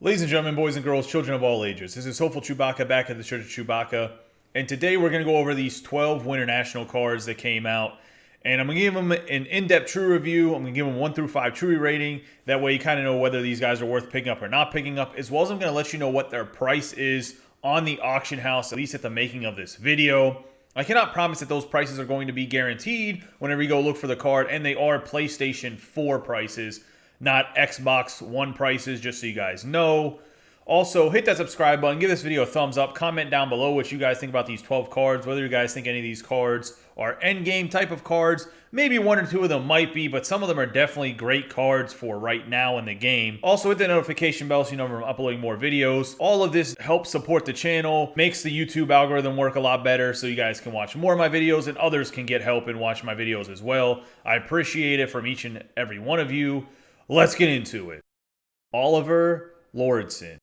Ladies and gentlemen, boys and girls, children of all ages, this is Hopeful Chewbacca back at the Church of Chewbacca, and today we're going to go over these 12 Winternational cards that came out, and I'm going to give them an in-depth true review. I'm going to give them 1 through 5 true rating. That way you kind of know whether these guys are worth picking up or not picking up, as well as I'm going to let you know what their price is on the auction house, at least at the making of this video. I cannot promise that those prices are going to be guaranteed whenever you go look for the card, and they are PlayStation 4 prices, not Xbox One prices, just so you guys know. Also, hit that subscribe button, give this video a thumbs up, comment down below what you guys think about these 12 cards, whether you guys think any of these cards are endgame type of cards. Maybe 1 or 2 of them might be, but some of them are definitely great cards for right now in the game. Also, hit the notification bell so you know when I'm uploading more videos. All of this helps support the channel, makes the YouTube algorithm work a lot better so you guys can watch more of my videos and others can get help and watch my videos as well. I appreciate it from each and every one of you. Let's get into it. Oliver Laursen.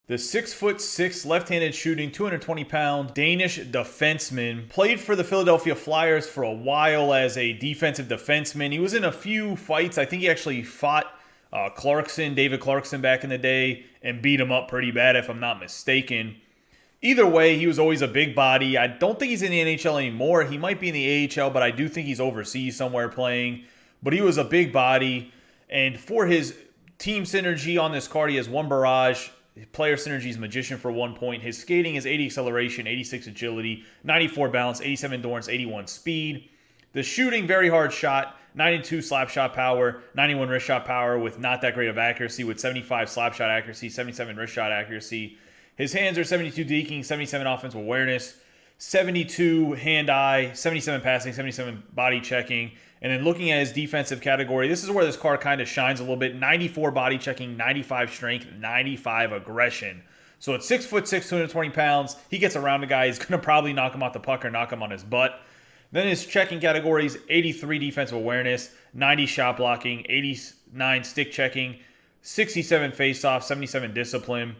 The 6'6" left-handed shooting, 220-pound Danish defenseman. Played for the Philadelphia Flyers for a while as a defensive defenseman. He was in a few fights. I think he actually fought David Clarkson back in the day and beat him up pretty bad if I'm not mistaken. Either way, he was always a big body. I don't think he's in the NHL anymore. He might be in the AHL, but I do think he's overseas somewhere playing. But he was a big body. And for his team synergy on this card, he has 1 barrage. Player synergy is Magician for 1 point. His skating is 80 acceleration, 86 agility, 94 balance, 87 endurance, 81 speed. The shooting, very hard shot, 92 slap shot power, 91 wrist shot power with not that great of accuracy, with 75 slap shot accuracy, 77 wrist shot accuracy. His hands are 72 deking, 77 offensive awareness, 72 hand-eye, 77 passing, 77 body checking. And then looking at his defensive category, this is where this card kind of shines a little bit. 94 body checking, 95 strength, 95 aggression. So at 6'6", 220 pounds, he gets around the guy. He's going to probably knock him off the puck or knock him on his butt. Then his checking categories, 83 defensive awareness, 90 shot blocking, 89 stick checking, 67 face-off, 77 discipline.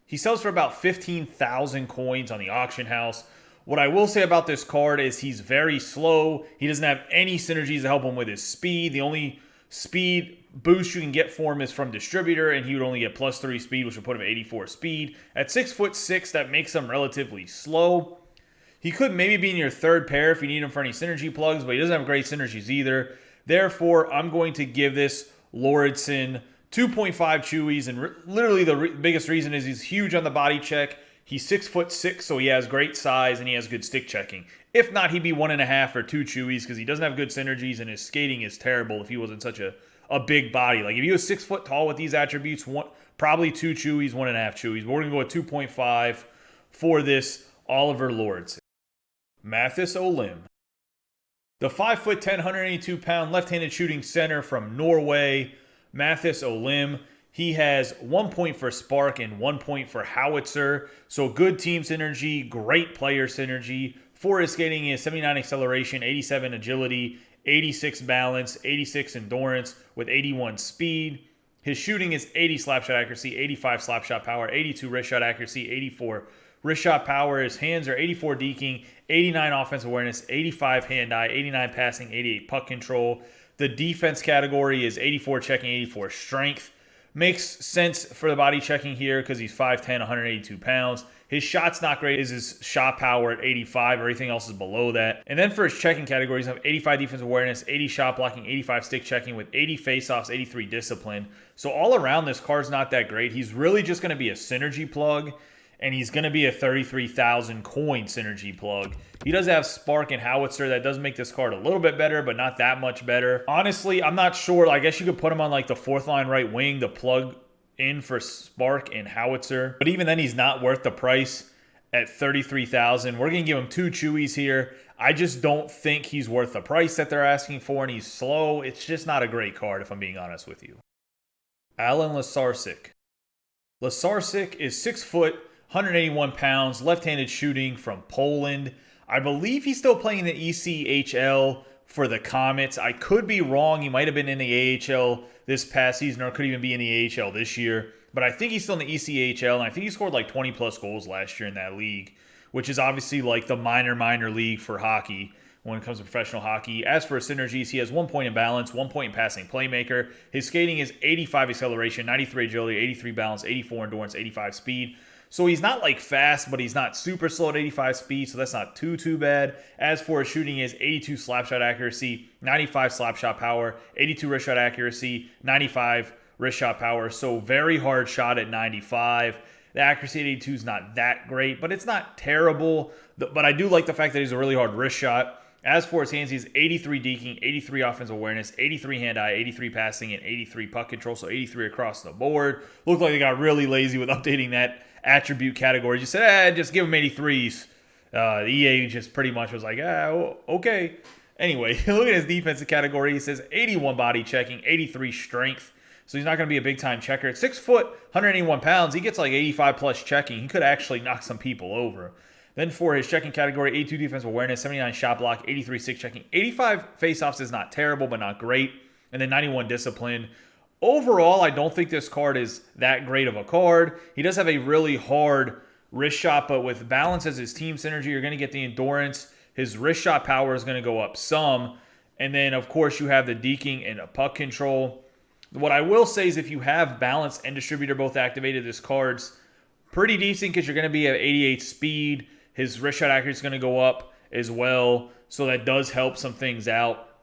He sells for about 15,000 coins on the auction house. What I will say about this card is he's very slow. He doesn't have any synergies to help him with his speed. The only speed boost you can get for him is from Distributor, and he would only get +3 speed, which would put him at 84 speed. At 6'6", that makes him relatively slow. He could maybe be in your third pair if you need him for any synergy plugs, but he doesn't have great synergies either. Therefore, I'm going to give this Laursen 2.5 chewies, and literally the biggest reason is he's huge on the body check. He's 6'6", so he has great size and he has good stick checking. If not, he'd be 1.5 or 2 chewies because he doesn't have good synergies and his skating is terrible if he wasn't such a big body. Like if he was 6 foot tall with these attributes, probably 2 chewies, 1.5 chewies. But we're going to go with 2.5 for this Oliver Laursen. Mathis Olim. The 5'10", 182-pound left-handed shooting center from Norway, Mathis Olim. He has 1 point for Spark and 1 point for Howitzer. So good team synergy, great player synergy. For his skating, he has 79 acceleration, 87 agility, 86 balance, 86 endurance with 81 speed. His shooting is 80 slap shot accuracy, 85 slap shot power, 82 wrist shot accuracy, 84 wrist shot power. His hands are 84 deking, 89 offensive awareness, 85 hand-eye, 89 passing, 88 puck control. The defense category is 84 checking, 84 strength. Makes sense for the body checking here because he's 5'10", 182 pounds. His shot's not great. Is his shot power at 85. Everything else is below that. And then for his checking categories, I have 85 defensive awareness, 80 shot blocking, 85 stick checking with 80 faceoffs, 83 discipline. So all around, this card's not that great. He's really just going to be a synergy plug, and he's going to be a 33,000 coin synergy plug. He does have Spark and Howitzer. That does make this card a little bit better, but not that much better. Honestly, I'm not sure. I guess you could put him on like the 4th line right wing to plug in for Spark and Howitzer. But even then, he's not worth the price at 33,000. We're going to give him 2 chewies here. I just don't think he's worth the price that they're asking for, and he's slow. It's just not a great card, if I'm being honest with you. Alan Lesarsic. Lesarsic is 6 foot, 181 pounds, left-handed shooting from Poland. I believe he's still playing in the ECHL for the Comets. I could be wrong. He might have been in the AHL this past season or could even be in the AHL this year. But I think he's still in the ECHL, and I think he scored like 20-plus goals last year in that league, which is obviously like the minor league for hockey when it comes to professional hockey. As for his synergies, he has 1 point in balance, 1 point in passing playmaker. His skating is 85 acceleration, 93 agility, 83 balance, 84 endurance, 85 speed. So he's not like fast, but he's not super slow at 85 speed, so that's not too bad. As for his shooting, is 82 slap shot accuracy, 95 slap shot power, 82 wrist shot accuracy, 95 wrist shot power. So very hard shot at 95. The accuracy at 82 is not that great, but it's not terrible. But I do like the fact that he's a really hard wrist shot. As for his hands, he's 83 deking, 83 offensive awareness, 83 hand-eye, 83 passing, and 83 puck control, so 83 across the board. Looked like they got really lazy with updating that attribute category. Just said, just give him 83s. The EA just pretty much was like, okay. Anyway, look at his defensive category. He says 81 body checking, 83 strength. So he's not going to be a big-time checker. At 6 foot, 181 pounds, he gets like 85-plus checking. He could actually knock some people over. Then for his checking category, 82 defensive awareness, 79 shot block, 83 stick checking. 85 faceoffs is not terrible, but not great. And then 91 discipline. Overall, I don't think this card is that great of a card. He does have a really hard wrist shot, but with balance as his team synergy, you're going to get the endurance. His wrist shot power is going to go up some. And then, of course, you have the deking and a puck control. What I will say is if you have balance and distributor both activated, this card's pretty decent because you're going to be at 88 speed. His wrist shot accuracy is going to go up as well. So that does help some things out,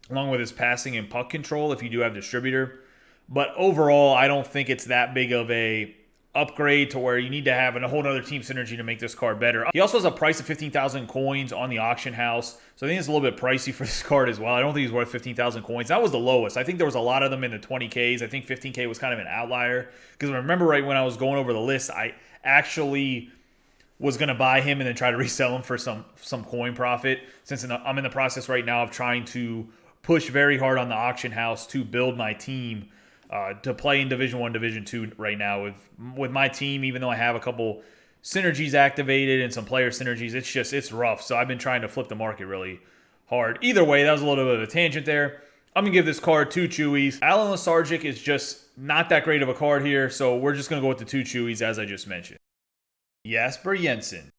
along with his passing and puck control if you do have distributor. But overall, I don't think it's that big of a upgrade to where you need to have a whole other team synergy to make this card better. He also has a price of 15,000 coins on the auction house. So I think it's a little bit pricey for this card as well. I don't think he's worth 15,000 coins. That was the lowest. I think there was a lot of them in the 20Ks. I think 15K was kind of an outlier. Because I remember right when I was going over the list, I actually was going to buy him and then try to resell him for some coin profit. Since I'm in the process right now of trying to push very hard on the auction house to build my team to play in Division 1, Division 2 right now with my team, even though I have a couple synergies activated and some player synergies. It's rough. So I've been trying to flip the market really hard. Either way, that was a little bit of a tangent there. I'm going to give this card 2 chewies. Alan Lesarsic is just not that great of a card here, so we're just going to go with the 2 chewies as I just mentioned. Jasper Jensen.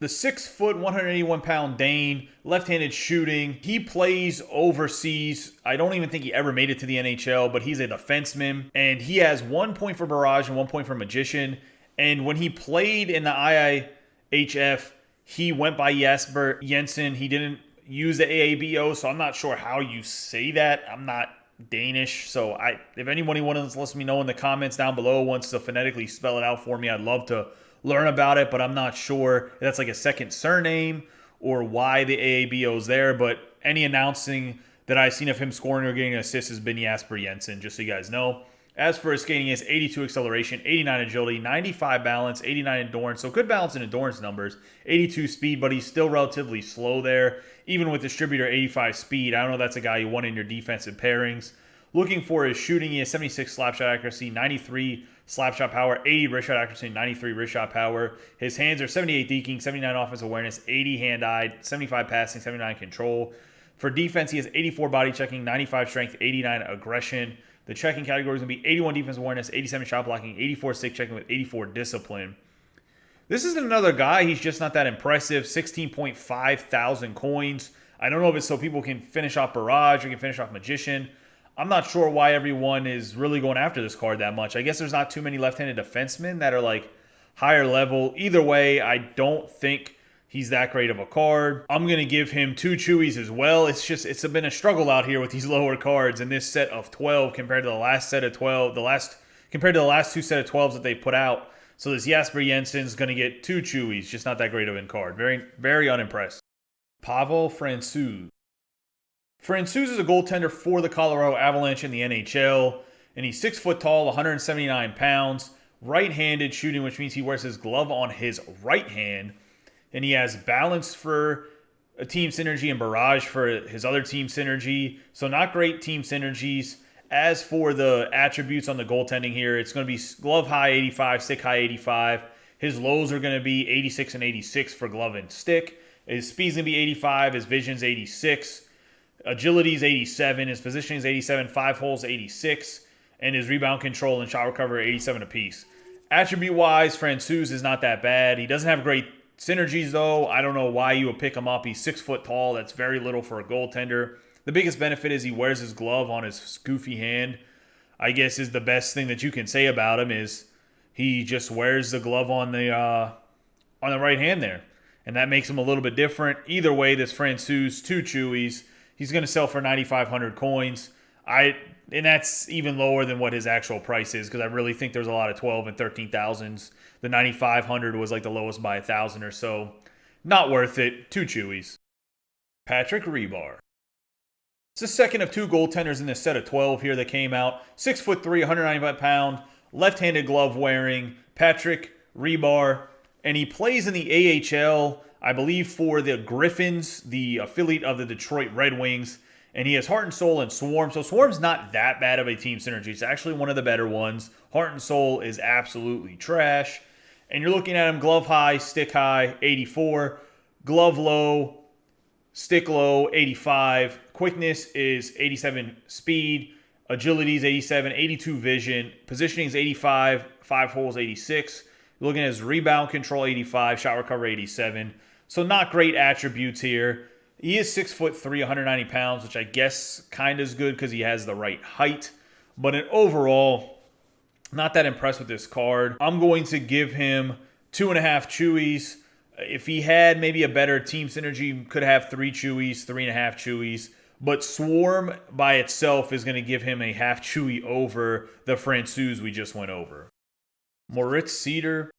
The 6 foot, 181 pound Dane, left-handed shooting. He plays overseas. I don't even think he ever made it to the NHL, but he's a defenseman. And he has 1 point for Barrage and 1 point for Magician. And when he played in the IIHF, he went by Jasper Jensen. He didn't use the AABO, so I'm not sure how you say that. I'm not Danish, so if anybody wants to let me know in the comments down below, wants to phonetically spell it out for me, I'd love to learn about it, but I'm not sure if that's like a second surname or why the AABO is there. But any announcing that I've seen of him scoring or getting an assist has been Jasper Jensen, just so you guys know. As for his skating, he has 82 acceleration, 89 agility, 95 balance, 89 endurance. So good balance and endurance numbers. 82 speed, but he's still relatively slow there. Even with distributor 85 speed, I don't know if that's a guy you want in your defensive pairings. Looking for his shooting, he has 76 slap shot accuracy, 93 slap shot power, 80 wrist shot accuracy, 93 wrist shot power. His hands are 78 deking, 79 offensive awareness, 80 hand-eye, 75 passing, 79 control. For defense, he has 84 body checking, 95 strength, 89 aggression. The checking category is going to be 81 defensive awareness, 87 shot blocking, 84 stick checking with 84 discipline. This is another guy. He's just not that impressive. 16.5 thousand coins. I don't know if it's so people can finish off Barrage or can finish off Magician. I'm not sure why everyone is really going after this card that much. I guess there's not too many left-handed defensemen that are like higher level. Either way, I don't think he's that great of a card. I'm going to give him 2 chewies as well. It's been a struggle out here with these lower cards in this set of 12 compared to the last set of 12, compared to the last 2 set of 12s that they put out. So this Jasper Jensen's going to get 2 chewies, just not that great of a card. Very, very unimpressed. Pavel Francouz. Francouz is a goaltender for the Colorado Avalanche in the NHL, and he's 6 foot tall, 179 pounds, right-handed shooting, which means he wears his glove on his right hand, and he has balance for a team synergy and Barrage for his other team synergy, so not great team synergies. As for the attributes on the goaltending here, it's going to be glove high 85, stick high 85. His lows are going to be 86 and 86 for glove and stick. His speed's going to be 85, his vision's 86. Agility is 87, his positioning is 87, 5 holes 86, and his rebound control and shot recovery 87 apiece. Attribute-wise, Francouz is not that bad. He doesn't have great synergies, though. I don't know why you would pick him up. He's 6 foot tall. That's very little for a goaltender. The biggest benefit is he wears his glove on his goofy hand. I guess is the best thing that you can say about him is he just wears the glove on the right hand there, and that makes him a little bit different. Either way, this Francouz, 2 Chewies, he's going to sell for 9,500 coins. And that's even lower than what his actual price is because I really think there's a lot of 12 and 13,000s. The 9,500 was like the lowest by 1,000 or so. Not worth it. 2 Chewies. Patrick Reber. It's the second of 2 goaltenders in this set of 12 here that came out. 6'3", 195 pound, left-handed glove wearing Patrick Reber, and he plays in the AHL, I believe, for the Griffins, the affiliate of the Detroit Red Wings. And he has Heart and Soul and Swarm. So Swarm's not that bad of a team synergy. It's actually one of the better ones. Heart and Soul is absolutely trash. And you're looking at him glove high, stick high, 84. Glove low, stick low, 85. Quickness is 87 speed. Agility is 87. 82 vision. Positioning is 85. 5 holes, 86. You're looking at his rebound control, 85. Shot recovery, 87. So not great attributes here. He is 6'3", 190 pounds, which I guess kind of is good because he has the right height. But overall, not that impressed with this card. I'm going to give him 2.5 Chewies. If he had maybe a better team synergy, could have 3 Chewies, 3.5 Chewies. But Swarm by itself is going to give him a half Chewie over the Francouz we just went over. Moritz Seider.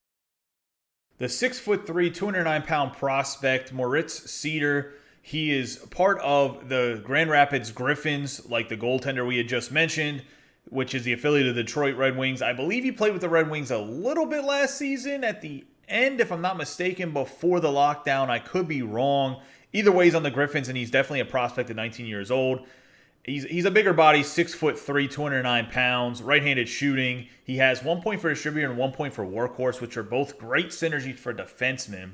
The 6'3", 209-pound prospect, Moritz Seider. He is part of the Grand Rapids Griffins, like the goaltender we had just mentioned, which is the affiliate of the Detroit Red Wings. I believe he played with the Red Wings a little bit last season at the end, if I'm not mistaken, before the lockdown. I could be wrong. Either way, he's on the Griffins, and he's definitely a prospect at 19 years old. He's a bigger body, 6'3", 209 pounds, right-handed shooting. He has 1 point for distributor and 1 point for workhorse, which are both great synergies for defensemen.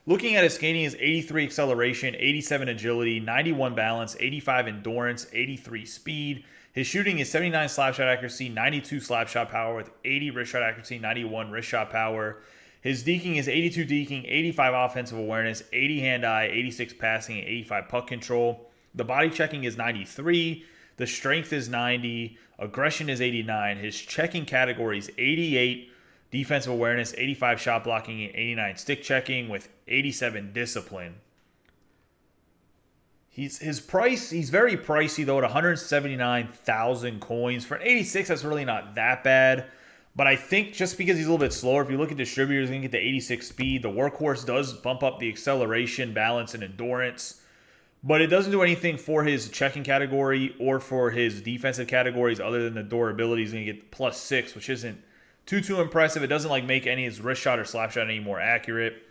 Looking at his skating is 83 acceleration, 87 agility, 91 balance, 85 endurance, 83 speed. His shooting is 79 slap shot accuracy, 92 slap shot power with 80 wrist shot accuracy, 91 wrist shot power. His deking is 82 deking, 85 offensive awareness, 80 hand-eye, 86 passing, and 85 puck control. The body checking is 93. The strength is 90. Aggression is 89. His checking category is 88. Defensive awareness, 85 shot blocking, and 89 stick checking with 87 discipline. He's very pricey though at 179,000 coins. For an 86, that's really not that bad. But I think just because he's a little bit slower, if you look at distributors, you can get the 86 speed. The workhorse does bump up the acceleration, balance, and endurance. But it doesn't do anything for his checking category or for his defensive categories other than the durability. He's going to get +6, which isn't too impressive. It doesn't like make any of his wrist shot or slap shot any more accurate.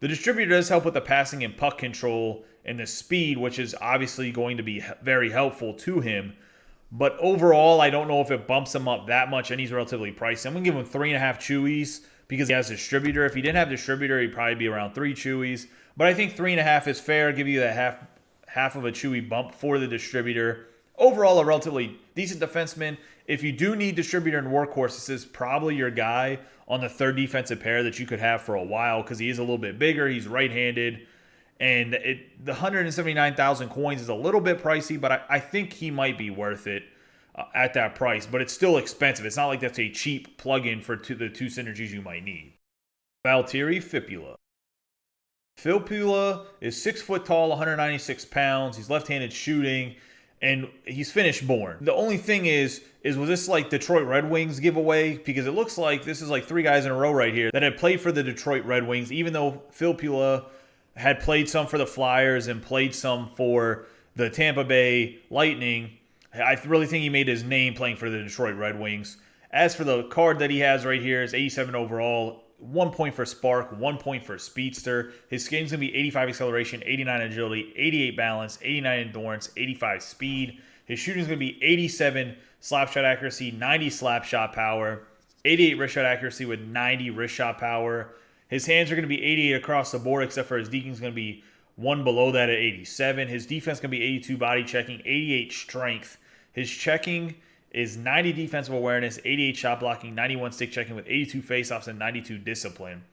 The distributor does help with the passing and puck control and the speed, which is obviously going to be very helpful to him. But overall, I don't know if it bumps him up that much, and he's relatively pricey. I'm going to give him 3.5 Chewies because he has distributor. If he didn't have distributor, he'd probably be around 3 Chewies. But I think 3.5 is fair. Give you that half of a Chewie bump for the distributor. Overall, a relatively decent defenseman. If you do need distributor and workhorse, this is probably your guy on the third defensive pair that you could have for a while because he is a little bit bigger. He's right-handed. And the 179,000 coins is a little bit pricey, but I think he might be worth it at that price. But it's still expensive. It's not like that's a cheap plug-in for the 2 synergies you might need. Valtteri Filppula. Filppula is 6 foot tall, 196 pounds. He's left-handed shooting, and he's Finnish born. The only thing is was this like Detroit Red Wings giveaway? Because it looks like this is like 3 guys in a row right here that had played for the Detroit Red Wings, even though Filppula had played some for the Flyers and played some for the Tampa Bay Lightning. I really think he made his name playing for the Detroit Red Wings. As for the card that he has right here, is 87 overall, 1 point for Spark, 1 point for Speedster. His skating's going to be 85 acceleration, 89 agility, 88 balance, 89 endurance, 85 speed. His shooting's going to be 87 slap shot accuracy, 90 slap shot power, 88 wrist shot accuracy with 90 wrist shot power. His hands are going to be 88 across the board, except for his deking's going to be 1 below that at 87. His defense is going to be 82 body checking, 88 strength. His checking is 90 defensive awareness, 88 shot blocking, 91 stick checking with 82 faceoffs and 92 discipline.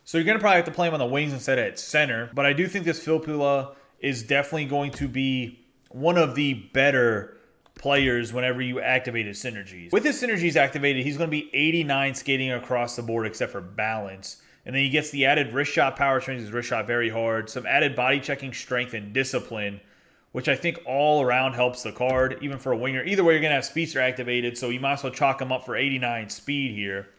So you're going to probably have to play him on the wings instead of at center. But I do think this Filppula is definitely going to be one of the better players whenever you activate his synergies. With his synergies activated, he's going to be 89 skating across the board except for balance. And then he gets the added wrist shot power, trains his wrist shot very hard. Some added body checking strength and discipline, which I think all around helps the card, even for a winger. Either way, you're going to have speedster activated, so you might as well chalk him up for 89 speed here,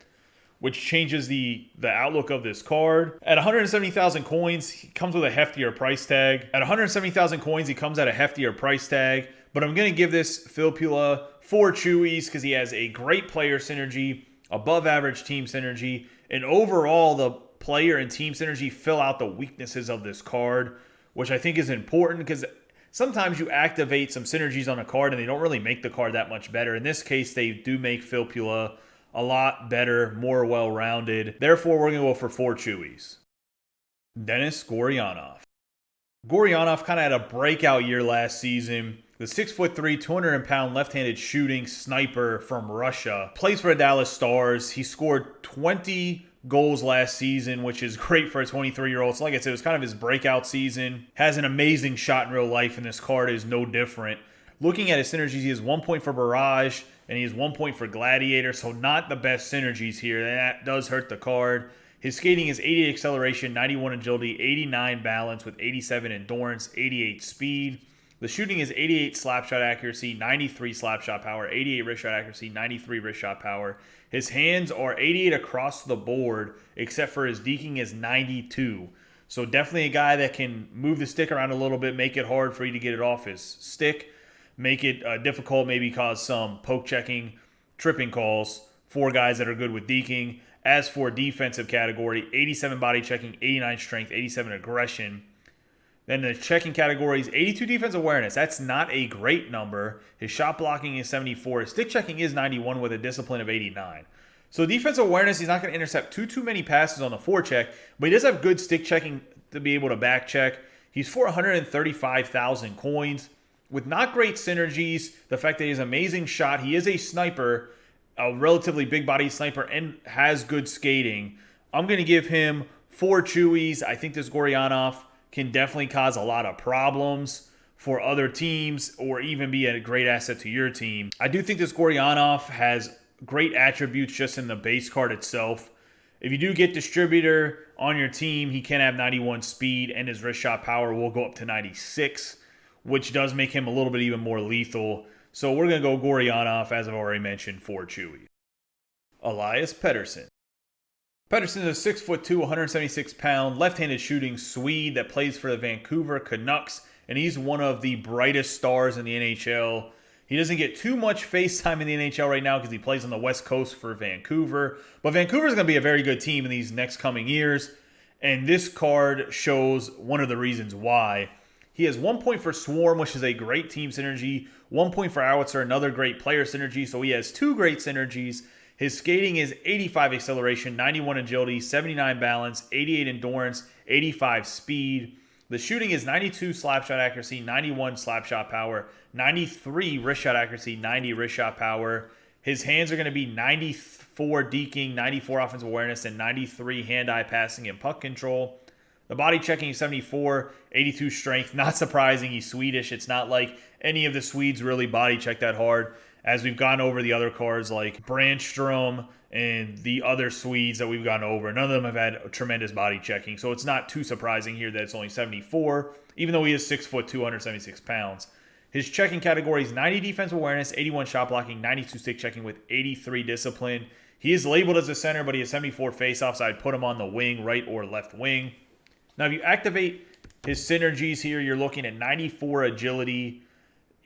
which changes the outlook of this card. At 170,000 coins, he comes with a heftier price tag. At 170,000 coins, he comes at a heftier price tag. But I'm going to give this Filppula 4 Chewies because he has a great player synergy, above average team synergy, and overall the player and team synergy fill out the weaknesses of this card, which I think is important because sometimes you activate some synergies on a card and they don't really make the card that much better. In this case, they do make Filppula a lot better, more well-rounded. Therefore, we're going to go for 4 Chewies. Denis Gurianov. Gurianov kind of had a breakout year last season. The 6'3", 200-pound left-handed shooting sniper from Russia plays for the Dallas Stars. He scored 20 goals last season, which is great for a 23-year-old. So like I said, it was kind of his breakout season. Has an amazing shot in real life, and this card is no different. Looking at his synergies, he has 1 point for Barrage, and he has 1 point for Gladiator, so not the best synergies here. That does hurt the card. His skating is 88 acceleration, 91 agility, 89 balance with 87 endurance, 88 speed. The shooting is 88 slap shot accuracy, 93 slap shot power, 88 wrist shot accuracy, 93 wrist shot power. His hands are 88 across the board, except for his deking is 92. So definitely a guy that can move the stick around a little bit, make it hard for you to get it off his stick, make it difficult, maybe cause some poke checking, tripping calls for guys that are good with deking. As for defensive category, 87 body checking, 89 strength, 87 aggression. Then the checking category is 82 defense awareness. That's not a great number. His shot blocking is 74. His stick checking is 91 with a discipline of 89. So defensive awareness, he's not going to intercept too many passes on the forecheck, but he does have good stick checking to be able to back check. He's for 135,000 coins with not great synergies. The fact that he has an amazing shot. He is a sniper, a relatively big body sniper, and has good skating. I'm going to give him 4 Chewies. I think this Gurianov can definitely cause a lot of problems for other teams or even be a great asset to your team. I do think this Gurianov has great attributes just in the base card itself. If you do get distributor on your team, he can have 91 speed and his wrist shot power will go up to 96, which does make him a little bit even more lethal. So we're going to go Gurianov, as I've already mentioned, 4 Chewies. Elias Pettersson. Pettersson is a 6'2", 176-pound, left-handed shooting Swede that plays for the Vancouver Canucks, and he's one of the brightest stars in the NHL. He doesn't get too much face time in the NHL right now because he plays on the West Coast for Vancouver, but Vancouver is going to be a very good team in these next coming years, and this card shows one of the reasons why. He has 1 point for Swarm, which is a great team synergy, 1 point for Howitzer, another great player synergy, so he has 2 great synergies. His skating is 85 acceleration, 91 agility, 79 balance, 88 endurance, 85 speed. The shooting is 92 slap shot accuracy, 91 slap shot power, 93 wrist shot accuracy, 90 wrist shot power. His hands are going to be 94 deking, 94 offensive awareness, and 93 hand-eye passing and puck control. The body checking is 74, 82 strength. Not surprising, he's Swedish. It's not like any of the Swedes really body check that hard. As we've gone over the other cards like Brandstrom and the other Swedes that we've gone over, none of them have had tremendous body checking. So it's not too surprising here that it's only 74, even though he is 6'2", 276 pounds. His checking category is 90 defensive awareness, 81 shot blocking, 92 stick checking with 83 discipline. He is labeled as a center, but he has 74 faceoffs. I'd put him on the wing, right or left wing. Now, if you activate his synergies here, you're looking at 94 agility,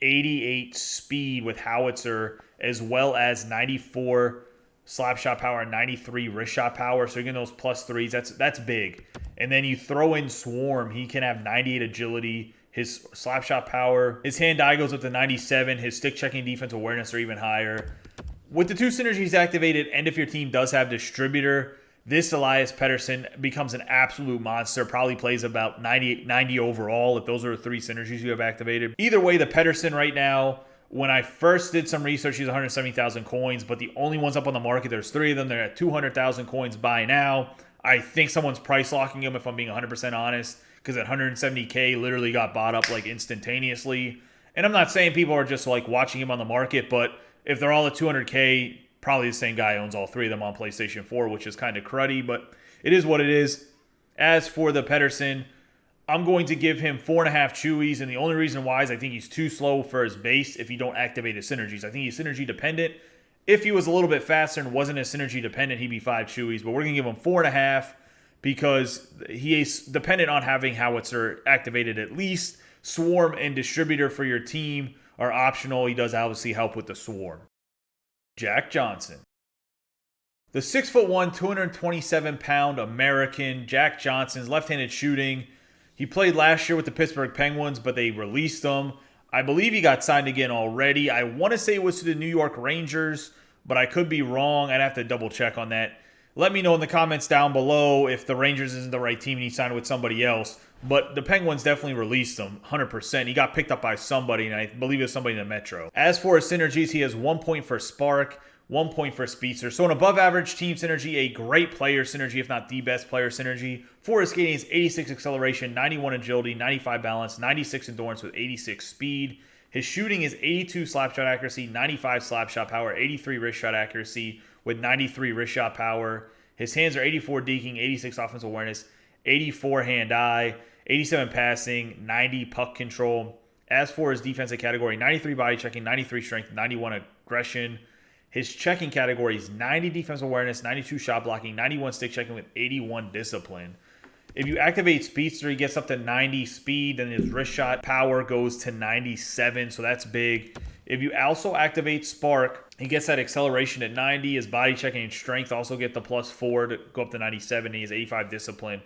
88 speed with Howitzer, as well as 94 slap shot power and 93 wrist shot power. So you're getting those plus threes. That's big. And then you throw in Swarm. He can have 98 agility. His slap shot power, his hand-eye goes up to 97. His stick checking defense awareness are even higher. With the 2 synergies activated, and if your team does have distributor, this Elias Pettersson becomes an absolute monster. Probably plays about 90 overall if those are the 3 synergies you have activated. Either way, the Pettersson right now, when I first did some research, he's 170,000 coins, but the only ones up on the market, there's 3 of them. They're at 200,000 coins by now. I think someone's price locking him, if I'm being 100% honest, because at 170K literally got bought up like instantaneously. And I'm not saying people are just like watching him on the market, but if they're all at 200K, probably the same guy owns all three of them on PlayStation 4, which is kind of cruddy, but it is what it is. As for the Pettersson, I'm going to give him 4.5 chewies, and the only reason why is I think he's too slow for his base if you don't activate his synergies. I think he's synergy dependent. If he was a little bit faster and wasn't as synergy dependent, he'd be 5 chewies, but we're going to give him 4.5 because he is dependent on having Howitzer activated at least. Swarm and Distributor for your team are optional. He does obviously help with the Swarm. Jack Johnson. The 6'1", 227-pound American, Jack Johnson's left-handed shooting. He played last year with the Pittsburgh Penguins, but they released him. I believe he got signed again already. I want to say it was to the New York Rangers, but I could be wrong. I'd have to double check on that. Let me know in the comments down below if the Rangers isn't the right team and he signed with somebody else. But the Penguins definitely released him, 100%. He got picked up by somebody, and I believe it was somebody in the Metro. As for his synergies, he has 1 point for Spark, 1 point for Speedster. So an above-average team synergy, a great player synergy, if not the best player synergy. For his skating is 86 acceleration, 91 agility, 95 balance, 96 endurance with 86 speed. His shooting is 82 slap shot accuracy, 95 slap shot power, 83 wrist shot accuracy with 93 wrist shot power. His hands are 84 deking, 86 offensive awareness, 84 hand-eye, 87 passing, 90 puck control. As for his defensive category, 93 body checking, 93 strength, 91 aggression. His checking category is 90 defensive awareness, 92 shot blocking, 91 stick checking with 81 discipline. If you activate Speedster, he gets up to 90 speed, then his wrist shot power goes to 97, so that's big. If you also activate Spark, he gets that acceleration at 90. His body checking and strength also get the +4 to go up to 97. He has 85 discipline.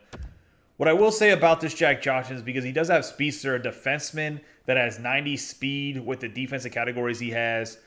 What I will say about this Jack Johnson is because he does have Speedster, a defenseman that has 90 speed with the defensive categories he has,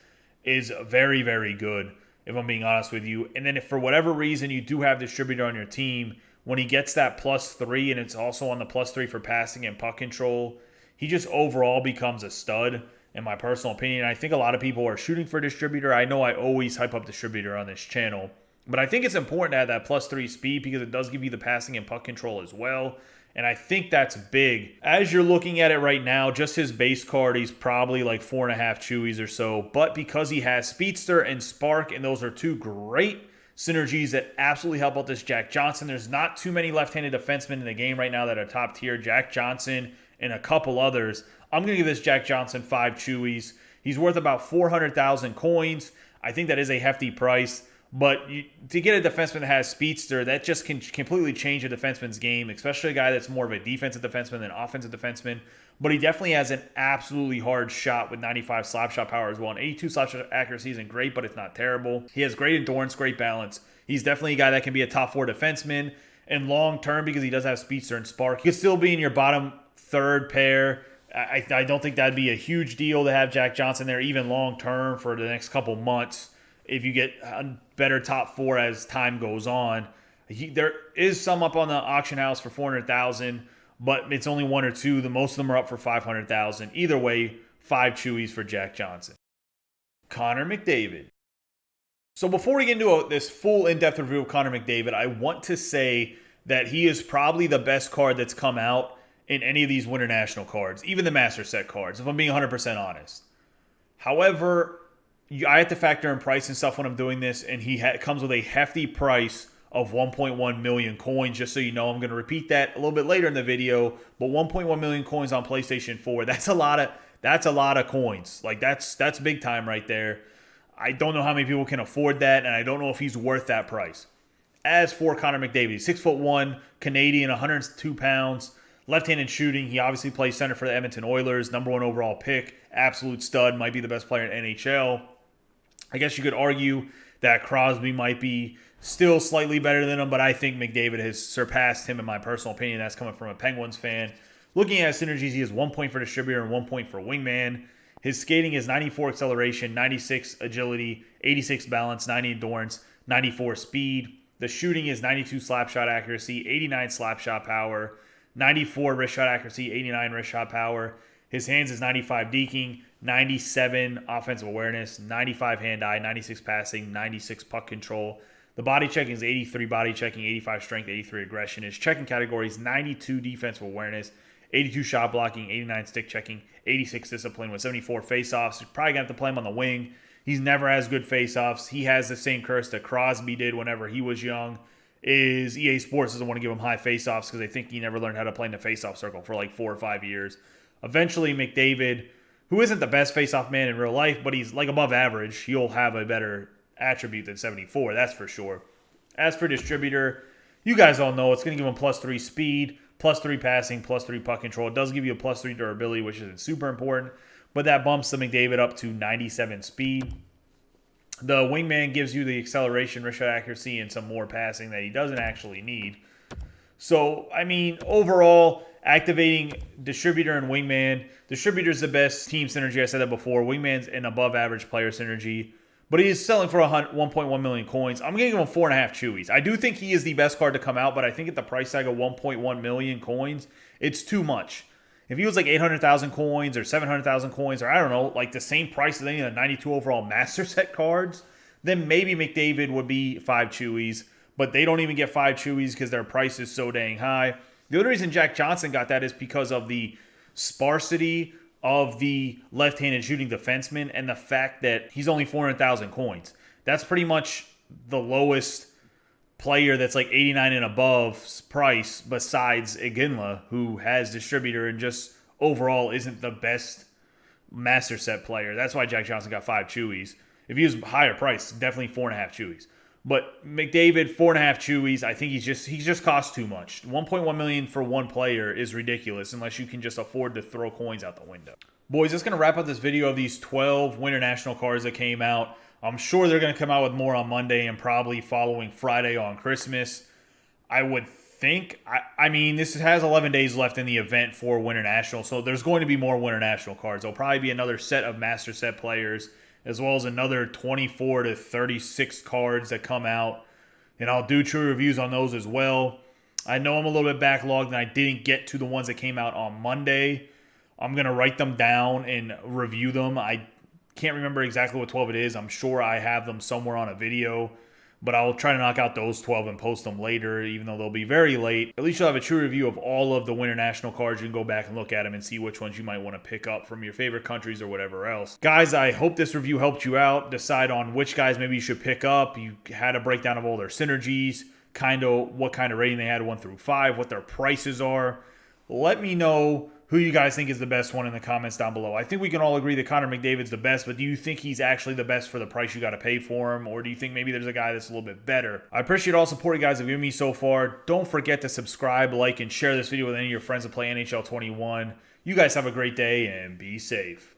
is very, very good, if I'm being honest with you. And then if for whatever reason you do have Distributor on your team, when he gets that +3 and it's also on the +3 for passing and puck control, he just overall becomes a stud, in my personal opinion. I think a lot of people are shooting for Distributor. I know I always hype up Distributor on this channel, but I think it's important to have that +3 speed because it does give you the passing and puck control as well. And I think that's big. As you're looking at it right now, just his base card, he's probably like 4.5 chewies or so. But because he has Speedster and Spark, and those are two great synergies that absolutely help out this Jack Johnson. There's not too many left-handed defensemen in the game right now that are top tier. Jack Johnson and a couple others. I'm going to give this Jack Johnson 5 chewies. He's worth about 400,000 coins. I think that is a hefty price. But to get a defenseman that has Speedster, that just can completely change a defenseman's game, especially a guy that's more of a defensive defenseman than offensive defenseman. But he definitely has an absolutely hard shot with 95 slap shot power as well. And 82 slap shot accuracy isn't great, but it's not terrible. He has great endurance, great balance. He's definitely a guy that can be a top 4 defenseman. And long term, because he does have Speedster and Spark, he could still be in your bottom third pair. I don't think that'd be a huge deal to have Jack Johnson there, even long term for the next couple months. If you get a better top 4 as time goes on. There is some up on the auction house for 400,000, but it's only 1 or 2. Most of them are up for 500,000. Either way, 5 chewies for Jack Johnson. Connor Mcdavid. So before we get into this full in-depth review of Connor Mcdavid, I want to say that he is probably the best card that's come out in any of these Winternational cards, even the Master Set cards, if I'm being 100% honest. However, I have to factor in price and stuff when I'm doing this, and he comes with a hefty price of 1.1 million coins. Just so you know, I'm going to repeat that a little bit later in the video, but 1.1 million coins on PlayStation 4, that's a lot of coins. Like that's big time right there. I don't know how many people can afford that, and I don't know if he's worth that price. As for Connor McDavid, 6'1", Canadian, 102 pounds, left-handed shooting. He obviously plays center for the Edmonton Oilers, #1 overall pick, absolute stud, might be the best player in NHL. I guess you could argue that Crosby might be still slightly better than him, but I think McDavid has surpassed him in my personal opinion. That's coming from a Penguins fan. Looking at synergies, he has 1 point for Distributor and 1 point for Wingman. His skating is 94 acceleration, 96 agility, 86 balance, 90 endurance, 94 speed. The shooting is 92 slap shot accuracy, 89 slap shot power, 94 wrist shot accuracy, 89 wrist shot power. His hands is 95 deking, 97 offensive awareness, 95 hand-eye, 96 passing, 96 puck control. The body checking is 83 body checking, 85 strength, 83 aggression. His checking categories, 92 defensive awareness, 82 shot blocking, 89 stick checking, 86 discipline with 74 faceoffs. You're probably going to have to play him on the wing. He's never has good faceoffs. He has the same curse that Crosby did whenever he was young. Is EA Sports doesn't want to give him high faceoffs because they think he never learned how to play in the faceoff circle for like 4 or 5 years. Eventually, McDavid, who isn't the best faceoff man in real life, but he's like above average, he'll have a better attribute than 74, that's for sure. As for distributor, you guys all know it's going to give him +3 speed, +3 passing, +3 puck control. It does give you a +3 durability, which isn't super important, but that bumps the McDavid up to 97 speed. The wingman gives you the acceleration, wrist shot accuracy, and some more passing that he doesn't actually need. So, I mean, overall, activating distributor and wingman. Distributor's the best team synergy. I said that before. Wingman's an above-average player synergy. But he is selling for 1.1 million coins. I'm going to give him 4.5 Chewies. I do think he is the best card to come out, but I think at the price tag of 1.1 million coins, it's too much. If he was like 800,000 coins or 700,000 coins, or I don't know, like the same price as any of the 92 overall Master Set cards, then maybe McDavid would be 5 Chewies. But they don't even get 5 Chewies because their price is so dang high. The only reason Jack Johnson got that is because of the sparsity of the left-handed shooting defenseman and the fact that he's only 400,000 coins. That's pretty much the lowest player that's like 89 and above price besides Iginla, who has distributor and just overall isn't the best Master Set player. That's why Jack Johnson got 5 Chewies. If he was higher price, definitely 4.5 Chewies. But McDavid, 4.5 Chewies. I think he just costs too much. 1.1 million for one player is ridiculous unless you can just afford to throw coins out the window. Boys, that's going to wrap up this video of these 12 Winternational cards that came out. I'm sure they're going to come out with more on Monday and probably following Friday on Christmas. I would think. I mean, this has 11 days left in the event for Winternational, so there's going to be more Winternational cards. There'll probably be another set of Master Set players, as well as another 24 to 36 cards that come out. And I'll do true reviews on those as well. I know I'm a little bit backlogged and I didn't get to the ones that came out on Monday. I'm going to write them down and review them. I can't remember exactly what 12 it is. I'm sure I have them somewhere on a video. But I'll try to knock out those 12 and post them later, even though they'll be very late. At least you'll have a true review of all of the Winternational cards. You can go back and look at them and see which ones you might want to pick up from your favorite countries or whatever else. Guys, I hope this review helped you out. Decide on which guys maybe you should pick up. You had a breakdown of all their synergies, kind of what kind of rating they had 1 through 5, what their prices are. Let me know who you guys think is the best one in the comments down below. I think we can all agree that Connor McDavid's the best, but do you think he's actually the best for the price you got to pay for him? Or do you think maybe there's a guy that's a little bit better? I appreciate all the support you guys have given me so far. Don't forget to subscribe, like, and share this video with any of your friends that play NHL 21. You guys have a great day and be safe.